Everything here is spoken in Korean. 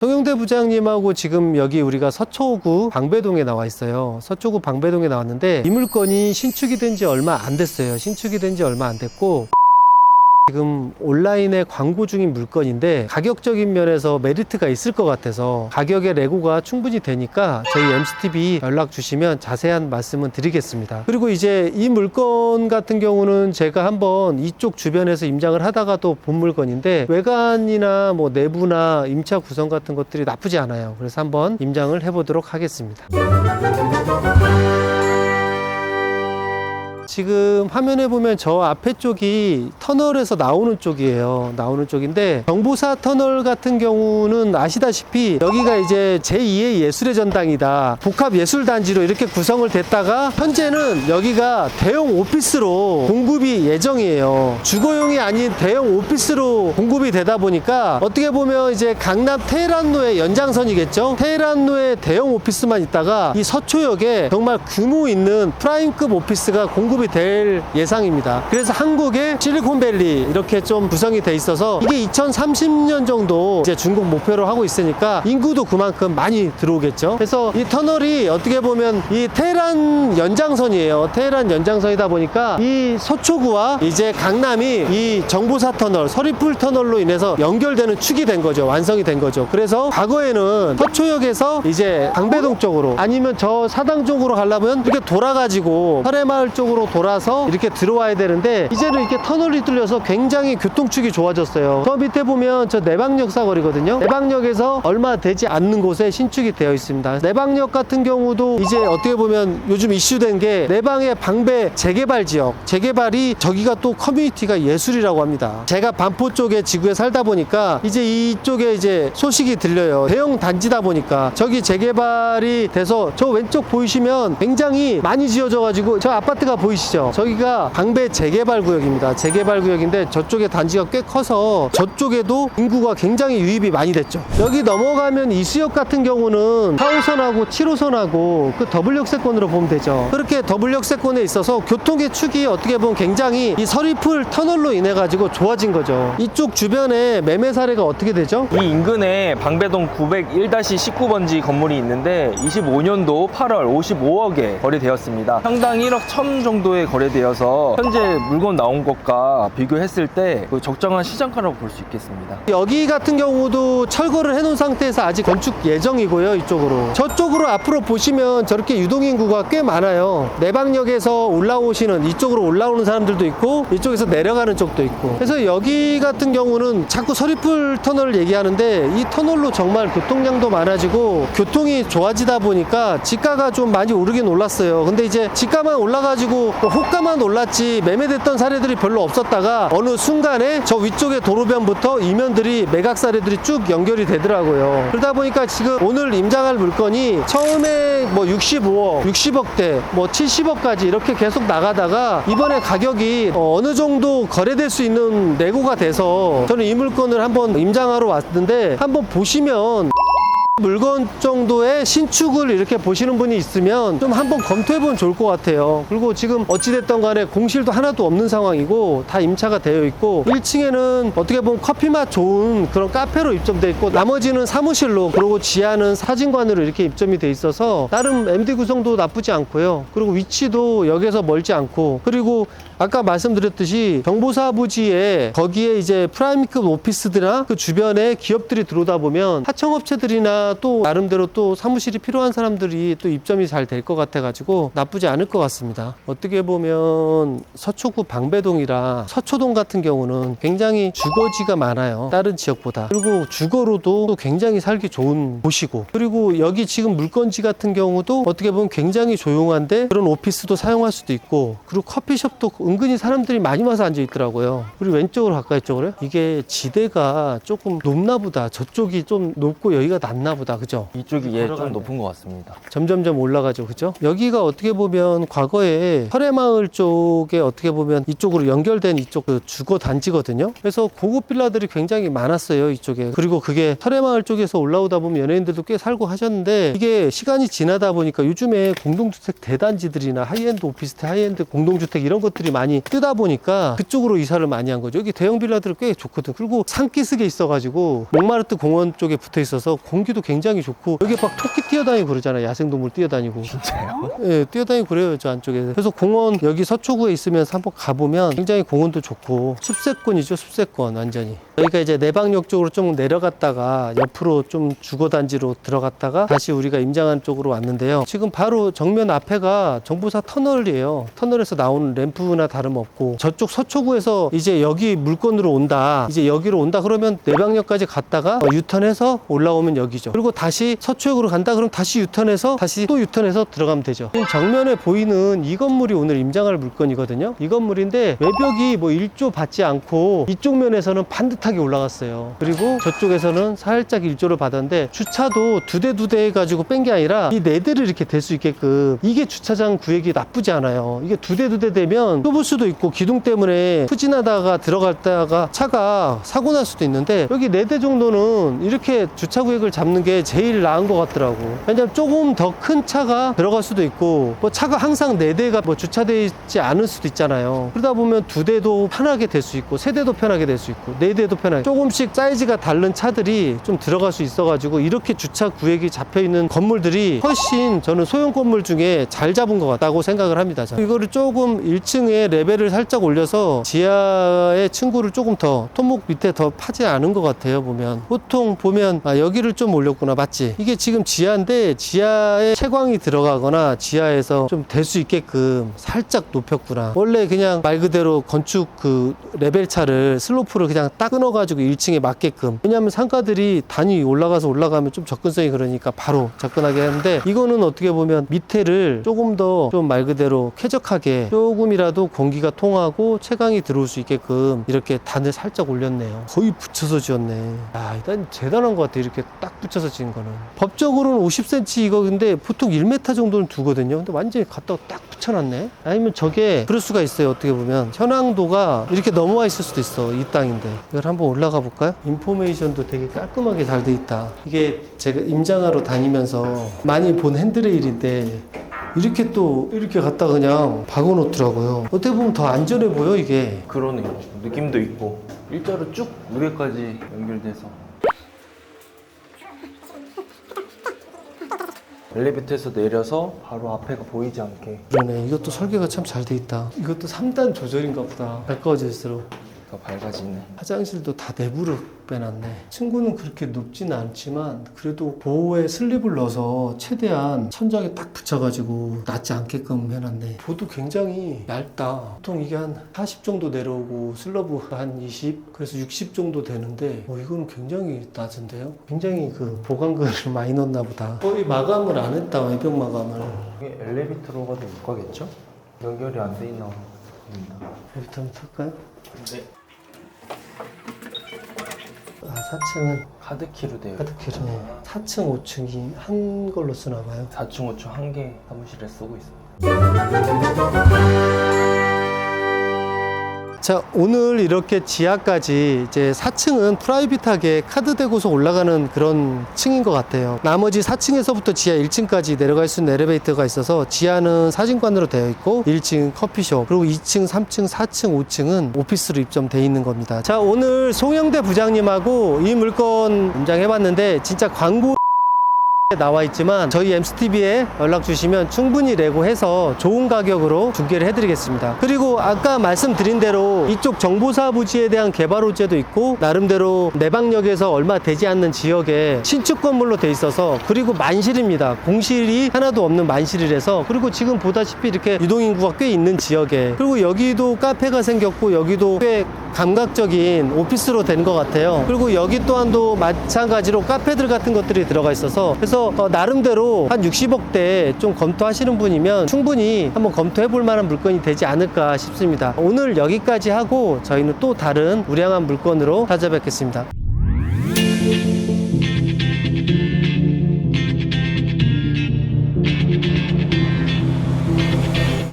송영대 부장님하고 지금 여기 우리가 서초구 방배동에 나와 있어요. 서초구 방배동에 나왔는데 이 물건이 신축이 된 지 얼마 안 됐어요. 신축이 된 지 얼마 안 됐고 지금 온라인에 광고 중인 물건인데 가격적인 면에서 메리트가 있을 것 같아서 가격의 레고가 충분히 되니까 저희 MCTV 연락 주시면 자세한 말씀은 드리겠습니다. 그리고 이제 이 물건 같은 경우는 제가 한번 이쪽 주변에서 임장을 하다가 또 본 물건인데 외관이나 뭐 내부나 임차 구성 같은 것들이 나쁘지 않아요. 그래서 한번 임장을 해보도록 하겠습니다. 지금 화면에 보면 저 앞에 쪽이 터널에서 나오는 쪽이에요. 나오는 쪽인데 정보사 터널 같은 경우는 아시다시피 여기가 이제 제2의 예술의 전당이다. 복합예술단지로 이렇게 구성을 됐다가 현재는 여기가 대형 오피스로 공급이 예정이에요. 주거용이 아닌 대형 오피스로 공급이 되다 보니까 어떻게 보면 이제 강남 테헤란로의 연장선이겠죠. 테헤란로에 대형 오피스만 있다가 이 서초역에 정말 규모 있는 프라임급 오피스가 공급이 될 예상입니다. 그래서 한국의 실리콘밸리 이렇게 좀 구성이 돼 있어서 이게 2030년 정도 이제 준공 목표로 하고 있으니까 인구도 그만큼 많이 들어오겠죠. 그래서 이 터널이 어떻게 보면 이 테헤란 연장선이에요. 테헤란 연장선이다 보니까 이 서초구와 이제 강남이 이 정보사 터널, 서리풀 터널로 인해서 연결되는 축이 된 거죠. 완성이 된 거죠. 그래서 과거에는 서초역에서 이제 방배동 쪽으로 아니면 저 사당 쪽으로 가려면 이렇게 돌아가지고 설해마을 쪽으로 돌아서 이렇게 들어와야 되는데 이제는 이렇게 터널이 뚫려서 굉장히 교통축이 좋아졌어요. 저 밑에 보면 저 내방역 사거리거든요. 내방역에서 얼마 되지 않는 곳에 신축이 되어 있습니다. 내방역 같은 경우도 이제 어떻게 보면 요즘 이슈된 게 내방의 방배 재개발 지역, 재개발이 저기가 또 커뮤니티가 예술이라고 합니다. 제가 반포 쪽에 지구에 살다 보니까 이제 이쪽에 이제 소식이 들려요. 대형 단지다 보니까 저기 재개발이 돼서 저 왼쪽 보이시면 굉장히 많이 지어져 가지고 저 아파트가 보이시죠? 저기가 방배 재개발 구역입니다. 재개발 구역인데 저쪽에 단지가 꽤 커서 저쪽에도 인구가 굉장히 유입이 많이 됐죠. 여기 넘어가면 이수역 같은 경우는 4호선하고 7호선하고 그 더블역세권으로 보면 되죠. 그렇게 더블역세권에 있어서 교통의 축이 어떻게 보면 굉장히 이 서리풀 터널로 인해 가지고 좋아진 거죠. 이쪽 주변에 매매 사례가 어떻게 되죠? 이 인근에 방배동 901-19번지 건물이 있는데 25년도 8월 55억에 거래되었습니다. 평당 1억 1천 정도에 거래되어서 현재 물건 나온 것과 비교했을 때 적정한 시장가라고 볼 수 있겠습니다. 여기 같은 경우도 철거를 해놓은 상태에서 아직 건축 예정이고요. 이쪽으로 저쪽으로 앞으로 보시면 저렇게 유동인구가 꽤 많아요. 내방역에서 올라오시는 이쪽으로 올라오는 사람들도 있고 이쪽에서 내려가는 쪽도 있고 그래서 여기 같은 경우는 자꾸 서리풀 터널을 얘기하는데 이 터널로 정말 교통량도 많아지고 교통이 좋아지다 보니까 지가가 좀 많이 오르긴 올랐어요. 근데 이제 지가만 올라가지고 호가만 올랐지 매매됐던 사례들이 별로 없었다가 어느 순간에 저 위쪽에 도로변부터 이면들이 매각 사례들이 쭉 연결이 되더라고요. 그러다 보니까 지금 오늘 임장할 물건이 처음에 뭐 65억, 60억대, 뭐 70억까지 이렇게 계속 나가다가 이번에 가격이 어느 정도 거래될 수 있는 레고가 돼서 저는 이 물건을 한번 임장하러 왔는데 한번 보시면 물건 정도의 신축을 이렇게 보시는 분이 있으면 좀 한번 검토해보면 좋을 것 같아요. 그리고 지금 어찌됐든 간에 공실도 하나도 없는 상황이고 다 임차가 되어 있고 1층에는 어떻게 보면 커피맛 좋은 그런 카페로 입점되어 있고 나머지는 사무실로 그리고 지하는 사진관으로 이렇게 입점이 돼 있어서 나름 MD 구성도 나쁘지 않고요. 그리고 위치도 역에서 멀지 않고 그리고 아까 말씀드렸듯이 정보사 부지에 거기에 이제 프라임급 오피스들이나 그 주변에 기업들이 들어오다 보면 하청업체들이나 또 나름대로 또 사무실이 필요한 사람들이 또 입점이 잘 될 것 같아 가지고 나쁘지 않을 것 같습니다. 어떻게 보면 서초구 방배동이라 서초동 같은 경우는 굉장히 주거지가 많아요. 다른 지역보다. 그리고 주거로도 또 굉장히 살기 좋은 곳이고 그리고 여기 지금 물건지 같은 경우도 어떻게 보면 굉장히 조용한데 그런 오피스도 사용할 수도 있고 그리고 커피숍도 은근히 사람들이 많이 와서 앉아 있더라고요. 그리고 왼쪽으로 가까이 쪽으로요. 이게 지대가 조금 높나 보다. 저쪽이 좀 높고 여기가 낮나 보다. 보다. 그죠? 이쪽이 좀 높은 것 같습니다. 점점점 올라가죠. 그죠? 여기가 어떻게 보면 과거에 설해마을 쪽에 어떻게 보면 이쪽으로 연결된 이쪽 그 주거 단지거든요. 그래서 고급 빌라들이 굉장히 많았어요. 이쪽에. 그리고 그게 설해마을 쪽에서 올라오다 보면 연예인들도 꽤 살고 하셨는데 이게 시간이 지나다 보니까 요즘에 공동주택 대단지들이나 하이엔드 오피스텔, 하이엔드 공동주택 이런 것들이 많이 뜨다 보니까 그쪽으로 이사를 많이 한 거죠. 여기 대형 빌라들 꽤 좋거든. 그리고 산기슭에 있어가지고 몽마르트 공원 쪽에 붙어 있어서 공기도 굉장히 좋고 여기 막 토끼 뛰어다니고 그러잖아요. 야생동물 뛰어다니고. 진짜요? 예, 뛰어다니고 그래요. 저 안쪽에. 그래서 공원 여기 서초구에 있으면서 한번 가보면 굉장히 공원도 좋고 숲세권이죠. 숲세권 완전히. 여기가 이제 내방역 쪽으로 좀 내려갔다가 옆으로 좀 주거단지로 들어갔다가 다시 우리가 임장한 쪽으로 왔는데요. 지금 바로 정면 앞에가 정보사 터널이에요. 터널에서 나오는 램프나 다름없고 저쪽 서초구에서 이제 여기 물건으로 온다. 이제 여기로 온다 그러면 내방역까지 갔다가 유턴해서 올라오면 여기죠. 그리고 다시 서초역으로 간다 그러면 다시 유턴해서 다시 또 유턴해서 들어가면 되죠. 지금 정면에 보이는 이 건물이 오늘 임장할 물건이거든요. 이 건물인데 외벽이 뭐 1조 받지 않고 이쪽 면에서는 반듯하게 올라갔어요. 그리고 저쪽에서는 살짝 1조를 받았는데 주차도 두 대 해가지고 뺀 게 아니라 이 4대를 이렇게 댈 수 있게끔 이게 주차장 구획이 나쁘지 않아요. 이게 두 대 되면 좁을 수도 있고 기둥 때문에 후진하다가 들어갔다가 차가 사고 날 수도 있는데 여기 4대 정도는 이렇게 주차 구획을 잡는 게 제일 나은 것 같더라고. 왜냐면 조금 더 큰 차가 들어갈 수도 있고 뭐 차가 항상 4대가 뭐 주차되어 있지 않을 수도 있잖아요. 그러다 보면 2대도 편하게 될 수 있고 3대도 편하게 될 수 있고 4대도 편하게 조금씩 사이즈가 다른 차들이 좀 들어갈 수 있어가지고 이렇게 주차 구획이 잡혀있는 건물들이 훨씬 저는 소형 건물 중에 잘 잡은 것 같다고 생각을 합니다. 저는. 이거를 조금 1층에 레벨을 살짝 올려서 지하의 층구를 조금 더 토목 밑에 더 파지 않은 것 같아요. 보통 보면 여기를 좀 올렸구나. 맞지? 이게 지금 지하인데 지하에 채광이 들어가거나 지하에서 좀 될 수 있게끔 살짝 높였구나. 원래 그냥 말 그대로 건축 그 레벨 차를 슬로프를 그냥 딱 끊어가지고 1층에 맞게끔. 왜냐하면 상가들이 단위 올라가면 좀 접근성이 그러니까 바로 접근하게 하는데 이거는 어떻게 보면 밑에를 조금 더 좀 말 그대로 쾌적하게 조금이라도 공기가 통하고 채광이 들어올 수 있게끔 이렇게 단을 살짝 올렸네요. 거의 붙여서 지었네. 야, 일단 대단한 것 같아. 이렇게 딱 붙여서 지은 거는. 법적으로는 50cm 이거 근데 보통 1m 정도는 두거든요. 근데 완전히 갖다가 딱 붙여놨네. 아니면 저게 그럴 수가 있어요. 어떻게 보면 현황도가 이렇게 넘어와 있을 수도 있어. 이 땅인데. 이걸 한번 올라가 볼까요? 인포메이션도 되게 깔끔하게 잘 돼 있다. 이게 제가 임장하러 다니면서 많이 본 핸드레일인데 이렇게 또 이렇게 갖다 그냥 박아놓더라고요. 어떻게 보면 더 안전해 보여 이게. 그러네요. 느낌도 있고 일자로 쭉 무게까지 연결돼서 엘리베이터에서 내려서 바로 앞에가 보이지 않게. 그러네. 이것도 설계가 참 잘 돼 있다. 이것도 3단 조절인가 보다. 가까워질수록. 더 밝아지네. 화장실도 다 내부로 빼놨네. 층고는 그렇게 높지는 않지만 그래도 보호에 슬립을 넣어서 최대한 천장에 딱 붙여가지고 낮지 않게끔 해놨네. 보도 굉장히 얇다. 보통 이게 한 40 정도 내려오고 슬러브 한 20, 그래서 60 정도 되는데 이건 굉장히 낮은데요. 굉장히 그 보강근을 많이 넣었나 보다. 거의 마감을 안 했다. 외벽 마감을. 이게 엘리베이터로가 좀 못 가겠죠? 연결이 안 돼 있나 봅니다. 엘리베이터 한번 탈까요? 네. 4층은 카드키로 되어 있고 카드키로 4층, 5층이 한 걸로 쓰나 봐요. 4층, 5층 한 개 사무실에 쓰고 있습니다. 자, 오늘 이렇게 지하까지 이제 4층은 프라이빗하게 카드 대고서 올라가는 그런 층인 것 같아요. 나머지 4층에서부터 지하 1층까지 내려갈 수 있는 엘리베이터가 있어서 지하는 사진관으로 되어 있고 1층 커피숍, 그리고 2층, 3층, 4층, 5층은 오피스로 입점되어 있는 겁니다. 자, 오늘 송영대 부장님하고 이 물건 임장해봤는데 진짜 광고 나와 있지만 저희 MCTV에 연락 주시면 충분히 레고해서 좋은 가격으로 중개를 해드리겠습니다. 그리고 아까 말씀드린 대로 이쪽 정보사 부지에 대한 개발 호재도 있고 나름대로 내방역에서 얼마 되지 않는 지역에 신축 건물로 돼 있어서, 그리고 만실입니다. 공실이 하나도 없는 만실이라서, 그리고 지금 보다시피 이렇게 유동인구가 꽤 있는 지역에, 그리고 여기도 카페가 생겼고 여기도 꽤 감각적인 오피스로 된 것 같아요. 그리고 여기 또한도 마찬가지로 카페들 같은 것들이 들어가 있어서, 그래서 나름대로 한 60억대 좀 검토하시는 분이면 충분히 한번 검토해 볼 만한 물건이 되지 않을까 싶습니다. 오늘 여기까지 하고 저희는 또 다른 우량한 물건으로 찾아뵙겠습니다.